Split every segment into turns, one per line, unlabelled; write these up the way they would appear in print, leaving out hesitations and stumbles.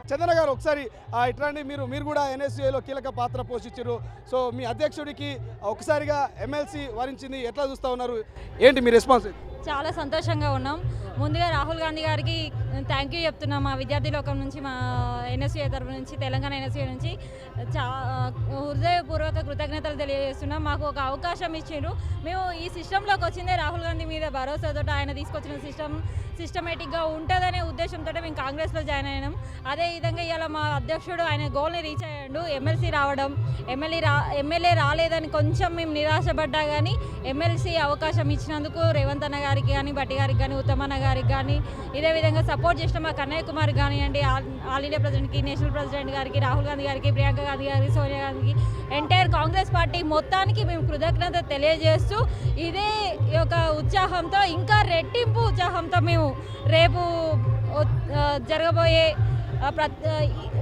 చందన గారు ఒకసారి ఇట్లాంటి మీరు కూడా ఎన్ఎస్యూఏలో కీలక పాత్ర పోషించారు. సో మీ అధ్యక్షుడికి ఒకసారిగా ఎమ్మెల్సీ వరించింది, ఎట్లా చూస్తూ ఉన్నారు, ఏంటి మీ రెస్పాన్స్?
చాలా సంతోషంగా ఉన్నాం. ముందుగా రాహుల్ గాంధీ గారికి థ్యాంక్ యూ చెప్తున్నాం. మా విద్యార్థి లోకం నుంచి, మా ఎన్ఎస్యూఏ తరఫు నుంచి, తెలంగాణ ఎన్ఎస్యూఏ నుంచి హృదయపూర్వక కృతజ్ఞతలు తెలియజేస్తున్నాం. మాకు ఒక అవకాశం ఇచ్చారు. మేము ఈ సిస్టంలోకి వచ్చిందే రాహుల్ గాంధీ మీద భరోసాతో, ఆయన తీసుకొచ్చిన సిస్టమేటిక్గా ఉంటుందనే ఉద్దేశంతో మేము కాంగ్రెస్లో జాయిన్ అయినాం. అదేవిధంగా ఇవాళ మా అధ్యక్షుడు ఆయన గోల్ని రీచ్ అయ్యాడు. ఎమ్మెల్సీ రావడం, ఎమ్మెల్యే రాలేదని కొంచెం మేము నిరాశపడ్డా కానీ ఎమ్మెల్సీ అవకాశం ఇచ్చినందుకు రేవంత్ అన్న గారికి కానీ, బట్టి గారికి కానీ, ఉత్తమన్న గారికి కానీ, ఇదే విధంగా సపోర్ట్ చేసిన మా కన్నయ్య కుమార్ కానివ్వండి, ఆల్ ఇండియా ప్రెసిడెంట్కి, నేషనల్ ప్రెసిడెంట్ గారికి, రాహుల్ గాంధీ గారికి, ప్రియాంక గాంధీ గారికి, సోనియా గాంధీకి, ఎంటైర్ కాంగ్రెస్ పార్టీ మొత్తానికి మేము కృతజ్ఞత తెలియజేస్తూ ఇదే ఒక ఉత్సాహంతో, ఇంకా రెట్టింపు ఉత్సాహంతో మేము రేపు జరగబోయే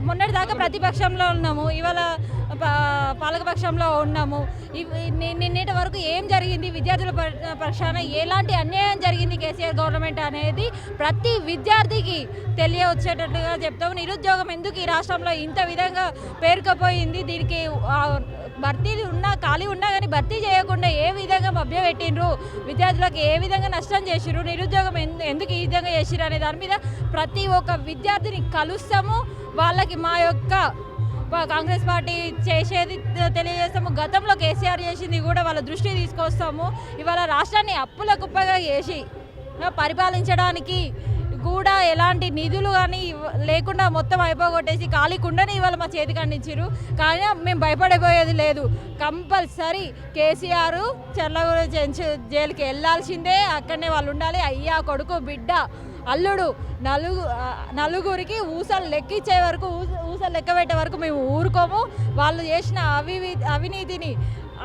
మొన్నటిదాకా ప్రతిపక్షంలో ఉన్నాము, ఇవాళ పాలకపక్షంలో ఉన్నాము. నిన్నటి వరకు ఏం జరిగింది, విద్యార్థుల పక్షాన ఎలాంటి అన్యాయం జరిగింది కేసీఆర్ గవర్నమెంట్ అనేది ప్రతి విద్యార్థికి తెలియవచ్చేటట్టుగా చెప్తాము. నిరుద్యోగం ఎందుకు ఈ రాష్ట్రంలో ఇంత విధంగా పేరుకుపోయింది, దీనికి భర్తీలు ఉన్నా, ఖాళీ ఉన్నా కానీ భర్తీ చేయకుండా ఏ విధంగా మభ్యపెట్టిండ్రు, విద్యార్థులకు ఏ విధంగా నష్టం చేసిర్రు, నిరుద్యోగం ఎందుకు ఈ విధంగా చేసిర్రు అనే దాని మీద ప్రతి ఒక్క విద్యార్థిని కలుస్తాము. వాళ్ళకి మా యొక్క కాంగ్రెస్ పార్టీ చేసేది తెలియజేస్తాము. గతంలో కేసీఆర్ చేసింది కూడా వాళ్ళ దృష్టి తీసుకొస్తాము. ఇవాళ రాష్ట్రాన్ని అప్పుల కుప్పగా చేసి పరిపాలించడానికి కూడా ఎలాంటి నిధులు కానీ లేకుండా మొత్తం అయిపోగొట్టేసి ఖాళీ కుండని ఇవాళ మా చేతికి అందించారు. కానీ మేము భయపడిపోయేది లేదు. కంపల్సరీ కేసీఆర్ చెర్లగూడ జైలుకి వెళ్ళాల్సిందే, అక్కడనే వాళ్ళు ఉండాలి. అయ్యా, కొడుకు, బిడ్డ, అల్లుడు నలుగురికి ఊసలు లెక్కించే వరకు, ఊసలు లెక్క పెట్టే వరకు మేము ఊరుకోము. వాళ్ళు చేసిన అవినీతిని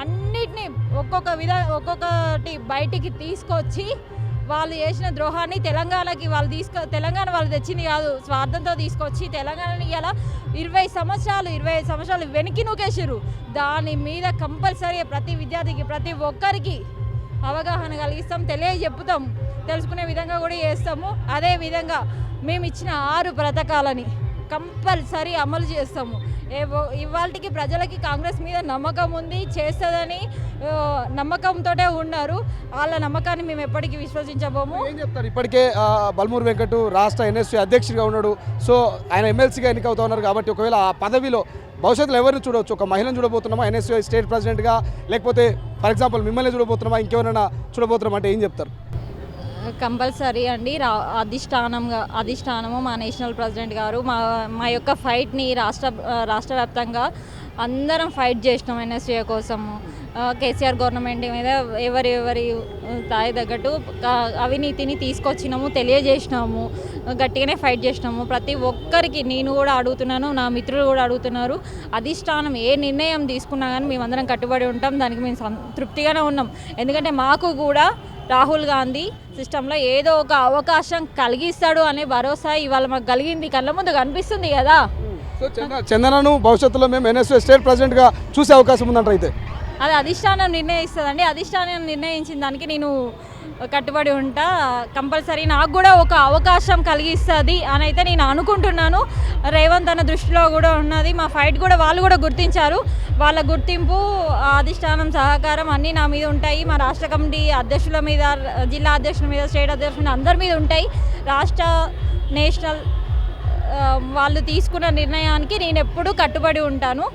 అన్నిటినీ ఒక్కొక్కటి బయటికి తీసుకొచ్చి, వాళ్ళు చేసిన ద్రోహాన్ని తెలంగాణ వాళ్ళు తెచ్చింది కాదు, స్వార్థంతో తీసుకొచ్చి తెలంగాణని ఇలా 25 సంవత్సరాలు వెనక్కి నూకేసారు. దాని మీద కంపల్సరీ ప్రతి విద్యార్థికి, ప్రతి ఒక్కరికి అవగాహన కలిగిస్తాం, తెలియజెప్పుతాం, తెలుసుకునే విధంగా కూడా చేస్తాము. అదేవిధంగా మేము ఇచ్చిన 6 పథకాలని కంపల్సరీ అమలు చేస్తాము. ఇవాళకి ప్రజలకి కాంగ్రెస్ మీద నమ్మకం ఉంది, చేస్తుందని నమ్మకంతో ఉన్నారు. వాళ్ళ నమ్మకాన్ని మేము ఎప్పటికీ విశ్వసించబోము.
ఏం చెప్తారు? ఇప్పటికే బల్మూరు వెంకట్ రాష్ట్ర ఎన్ఎస్యూ అధ్యక్షుడిగా ఉన్నాడు. సో ఆయన ఎమ్మెల్సీగా ఎన్నికవుతా ఉన్నారు కాబట్టి ఒకవేళ ఆ పదవిలో భవిష్యత్తులో ఎవరిని చూడవచ్చు? ఒక మహిళను చూడబోతున్నామా ఎన్ఎస్యూ స్టేట్ ప్రెసిడెంట్గా, లేకపోతే ఫర్ ఎగ్జాంపుల్ మిమ్మల్ని చూడబోతున్నామా, ఇంకెవరైనా చూడబోతున్నామా అంటే ఏం చెప్తారు?
కంపల్సరీ అండి. అధిష్టానము మా నేషనల్ ప్రెసిడెంట్ గారు మా యొక్క ఫైట్ని రాష్ట్ర వ్యాప్తంగా అందరం ఫైట్ చేసినాం ఎన్ఎస్యూఏ కోసము. కేసీఆర్ గవర్నమెంట్ మీద ఎవరి స్థాయి తగ్గట్టు అవినీతిని తీసుకొచ్చినాము, తెలియజేసినాము, గట్టిగానే ఫైట్ చేసినాము. ప్రతి ఒక్కరికి నేను కూడా అడుగుతున్నాను, నా మిత్రులు కూడా అడుగుతున్నారు. అధిష్టానం ఏ నిర్ణయం తీసుకున్నా కానీ మేమందరం కట్టుబడి ఉంటాం. దానికి మేము తృప్తిగానే ఉన్నాం. ఎందుకంటే మాకు కూడా రాహుల్ గాంధీ సిస్టంలో ఏదో ఒక అవకాశం కలిగిస్తాడు అనే భరోసా ఇవాళ మాకు కలిగింది, కళ్ళ ముందు కనిపిస్తుంది కదా.
సో చందనను భవిష్యత్తులో మేము ఎన్ఎస్యూ స్టేట్ ప్రెసిడెంట్గా చూసే అవకాశం ఉందంట. అయితే
అది అధిష్టానం నిర్ణయిస్తుందండి. అధిష్టానం నిర్ణయించిన దానికి నేను కట్టుబడి ఉంటా. కంపల్సరీ నాకు కూడా ఒక అవకాశం కలిగిస్తుంది అని అయితే నేను అనుకుంటున్నాను. రేవంత్ అన్న దృష్టిలో కూడా ఉన్నది. మా ఫైట్ కూడా వాళ్ళు కూడా గుర్తించారు. వాళ్ళ గుర్తింపు, అధిష్టానం సహకారం అన్నీ నా మీద ఉంటాయి. మా రాష్ట్ర కమిటీ అధ్యక్షుల మీద, జిల్లా అధ్యక్షుల మీద, స్టేట్ అధ్యక్షుల మీద అందరి మీద ఉంటాయి. నేషనల్ వాళ్ళు తీసుకున్న నిర్ణయానికి నేను ఎప్పుడూ కట్టుబడి ఉంటాను.